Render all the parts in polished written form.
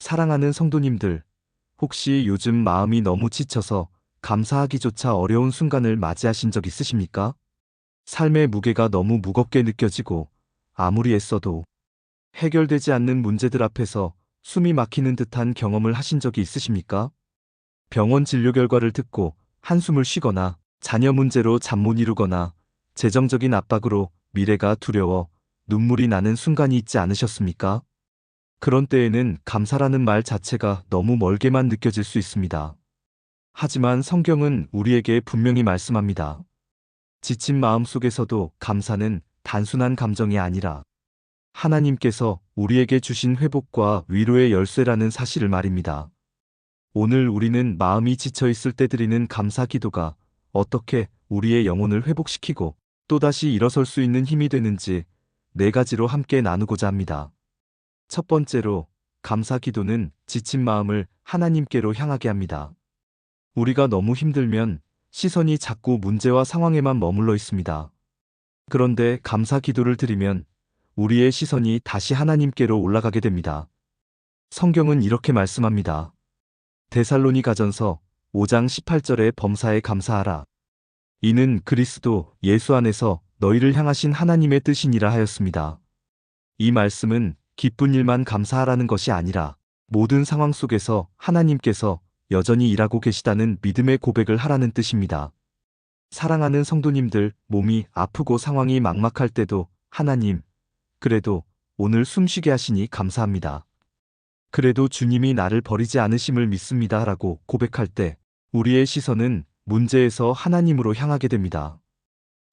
사랑하는 성도님들, 혹시 요즘 마음이 너무 지쳐서 감사하기조차 어려운 순간을 맞이하신 적 있으십니까? 삶의 무게가 너무 무겁게 느껴지고 아무리 애써도 해결되지 않는 문제들 앞에서 숨이 막히는 듯한 경험을 하신 적이 있으십니까? 병원 진료 결과를 듣고 한숨을 쉬거나 자녀 문제로 잠 못 이루거나 재정적인 압박으로 미래가 두려워 눈물이 나는 순간이 있지 않으셨습니까? 그런 때에는 감사라는 말 자체가 너무 멀게만 느껴질 수 있습니다. 하지만 성경은 우리에게 분명히 말씀합니다. 지친 마음 속에서도 감사는 단순한 감정이 아니라 하나님께서 우리에게 주신 회복과 위로의 열쇠라는 사실을 말입니다. 오늘 우리는 마음이 지쳐 있을 때 드리는 감사 기도가 어떻게 우리의 영혼을 회복시키고 또다시 일어설 수 있는 힘이 되는지 네 가지로 함께 나누고자 합니다. 첫 번째로, 감사 기도는 지친 마음을 하나님께로 향하게 합니다. 우리가 너무 힘들면 시선이 자꾸 문제와 상황에만 머물러 있습니다. 그런데 감사 기도를 드리면 우리의 시선이 다시 하나님께로 올라가게 됩니다. 성경은 이렇게 말씀합니다. 데살로니가전서 5장 18절에 범사에 감사하라. 이는 그리스도 예수 안에서 너희를 향하신 하나님의 뜻이니라 하였습니다. 이 말씀은 기쁜 일만 감사하라는 것이 아니라 모든 상황 속에서 하나님께서 여전히 일하고 계시다는 믿음의 고백을 하라는 뜻입니다. 사랑하는 성도님들, 몸이 아프고 상황이 막막할 때도 하나님, 그래도 오늘 숨쉬게 하시니 감사합니다. 그래도 주님이 나를 버리지 않으심을 믿습니다 라고 고백할 때 우리의 시선은 문제에서 하나님으로 향하게 됩니다.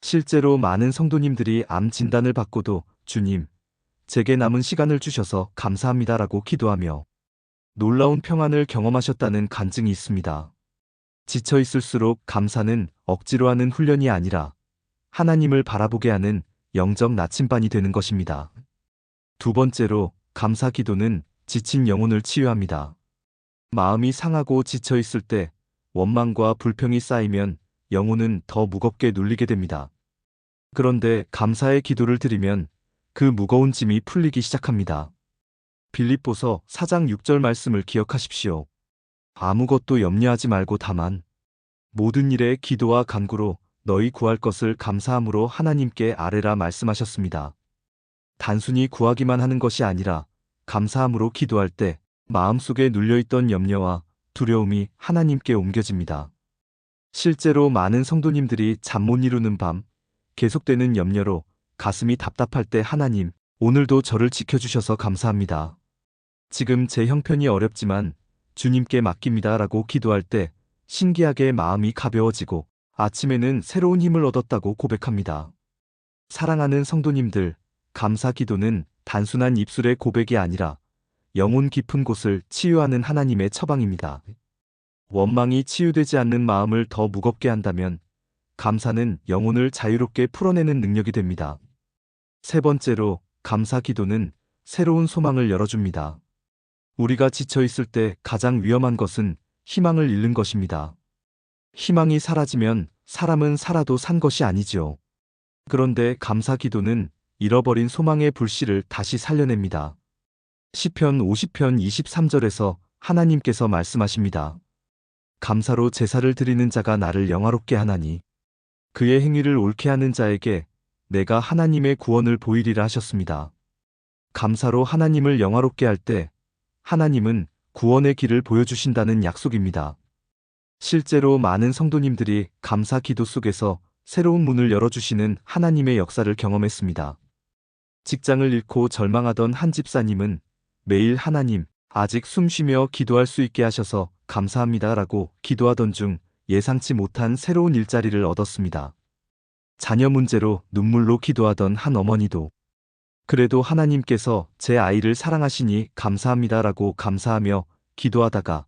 실제로 많은 성도님들이 암 진단을 받고도 주님, 제게 남은 시간을 주셔서 감사합니다라고 기도하며 놀라운 평안을 경험하셨다는 간증이 있습니다. 지쳐 있을수록 감사는 억지로 하는 훈련이 아니라 하나님을 바라보게 하는 영적 나침반이 되는 것입니다. 두 번째로, 감사 기도는 지친 영혼을 치유합니다. 마음이 상하고 지쳐 있을 때 원망과 불평이 쌓이면 영혼은 더 무겁게 눌리게 됩니다. 그런데 감사의 기도를 드리면 그 무거운 짐이 풀리기 시작합니다. 빌립보서 4장 6절 말씀을 기억하십시오. 아무것도 염려하지 말고 다만 모든 일에 기도와 간구로 너희 구할 것을 감사함으로 하나님께 아뢰라 말씀하셨습니다. 단순히 구하기만 하는 것이 아니라 감사함으로 기도할 때 마음속에 눌려있던 염려와 두려움이 하나님께 옮겨집니다. 실제로 많은 성도님들이 잠 못 이루는 밤, 계속되는 염려로 가슴이 답답할 때 하나님, 오늘도 저를 지켜주셔서 감사합니다. 지금 제 형편이 어렵지만 주님께 맡깁니다 라고 기도할 때 신기하게 마음이 가벼워지고 아침에는 새로운 힘을 얻었다고 고백합니다. 사랑하는 성도님들, 감사 기도는 단순한 입술의 고백이 아니라 영혼 깊은 곳을 치유하는 하나님의 처방입니다. 원망이 치유되지 않는 마음을 더 무겁게 한다면 감사는 영혼을 자유롭게 풀어내는 능력이 됩니다. 세 번째로, 감사 기도는 새로운 소망을 열어줍니다. 우리가 지쳐 있을 때 가장 위험한 것은 희망을 잃는 것입니다. 희망이 사라지면 사람은 살아도 산 것이 아니지요. 그런데 감사 기도는 잃어버린 소망의 불씨를 다시 살려냅니다. 시편 50편 23절에서 하나님께서 말씀하십니다. 감사로 제사를 드리는 자가 나를 영화롭게 하나니 그의 행위를 옳게 하는 자에게 내가 하나님의 구원을 보이리라 하셨습니다. 감사로 하나님을 영화롭게 할 때 하나님은 구원의 길을 보여주신다는 약속입니다. 실제로 많은 성도님들이 감사 기도 속에서 새로운 문을 열어주시는 하나님의 역사를 경험했습니다. 직장을 잃고 절망하던 한 집사님은 매일 하나님, 아직 숨쉬며 기도할 수 있게 하셔서 감사합니다 라고 기도하던 중 예상치 못한 새로운 일자리를 얻었습니다. 자녀 문제로 눈물로 기도하던 한 어머니도 그래도 하나님께서 제 아이를 사랑하시니 감사합니다 라고 감사하며 기도하다가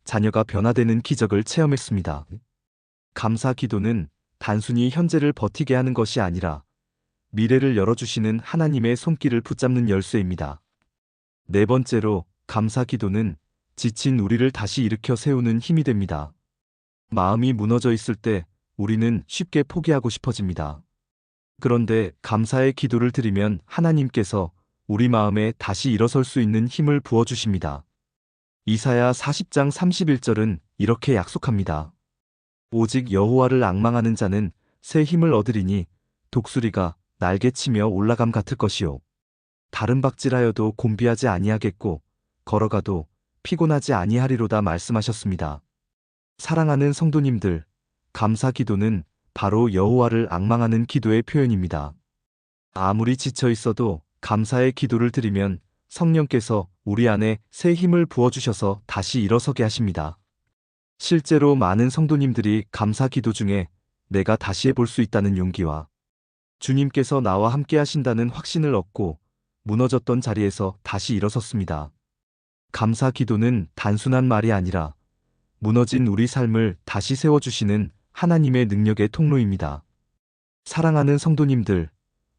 자녀가 변화되는 기적을 체험했습니다. 감사 기도는 단순히 현재를 버티게 하는 것이 아니라 미래를 열어주시는 하나님의 손길을 붙잡는 열쇠입니다. 네 번째로, 감사 기도는 지친 우리를 다시 일으켜 세우는 힘이 됩니다. 마음이 무너져 있을 때 우리는 쉽게 포기하고 싶어집니다. 그런데 감사의 기도를 드리면 하나님께서 우리 마음에 다시 일어설 수 있는 힘을 부어주십니다. 이사야 40장 31절은 이렇게 약속합니다. 오직 여호와를 앙망하는 자는 새 힘을 얻으리니 독수리가 날개치며 올라감 같을 것이요. 다른 박질하여도 곤비하지 아니하겠고 걸어가도 피곤하지 아니하리로다 말씀하셨습니다. 사랑하는 성도님들, 감사 기도는 바로 여호와를 앙망하는 기도의 표현입니다. 아무리 지쳐 있어도 감사의 기도를 드리면 성령께서 우리 안에 새 힘을 부어주셔서 다시 일어서게 하십니다. 실제로 많은 성도님들이 감사 기도 중에 내가 다시 해볼 수 있다는 용기와 주님께서 나와 함께 하신다는 확신을 얻고 무너졌던 자리에서 다시 일어섰습니다. 감사 기도는 단순한 말이 아니라 무너진 우리 삶을 다시 세워주시는 하나님의 능력의 통로입니다. 사랑하는 성도님들,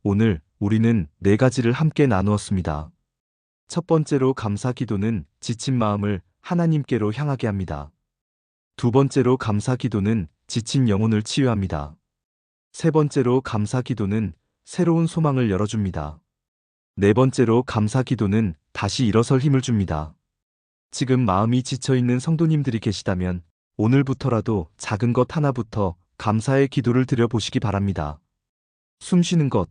오늘 우리는 4가지를 함께 나누었습니다. 첫 번째로 감사 기도는 지친 마음을 하나님께로 향하게 합니다. 두 번째로 감사 기도는 지친 영혼을 치유합니다. 세 번째로 감사 기도는 새로운 소망을 열어줍니다. 네 번째로 감사 기도는 다시 일어설 힘을 줍니다. 지금 마음이 지쳐있는 성도님들이 계시다면 오늘부터라도 작은 것 하나부터 감사의 기도를 드려보시기 바랍니다. 숨 쉬는 것,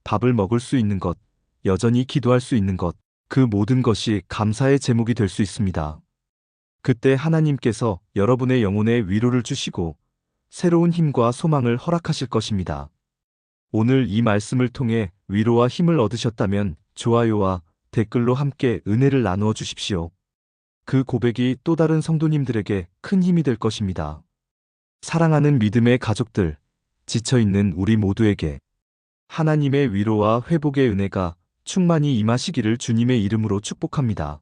밥을 먹을 수 있는 것, 여전히 기도할 수 있는 것, 그 모든 것이 감사의 제목이 될 수 있습니다. 그때 하나님께서 여러분의 영혼에 위로를 주시고 새로운 힘과 소망을 허락하실 것입니다. 오늘 이 말씀을 통해 위로와 힘을 얻으셨다면 좋아요와 댓글로 함께 은혜를 나누어 주십시오. 그 고백이 또 다른 성도님들에게 큰 힘이 될 것입니다. 사랑하는 믿음의 가족들, 지쳐있는 우리 모두에게 하나님의 위로와 회복의 은혜가 충만히 임하시기를 주님의 이름으로 축복합니다.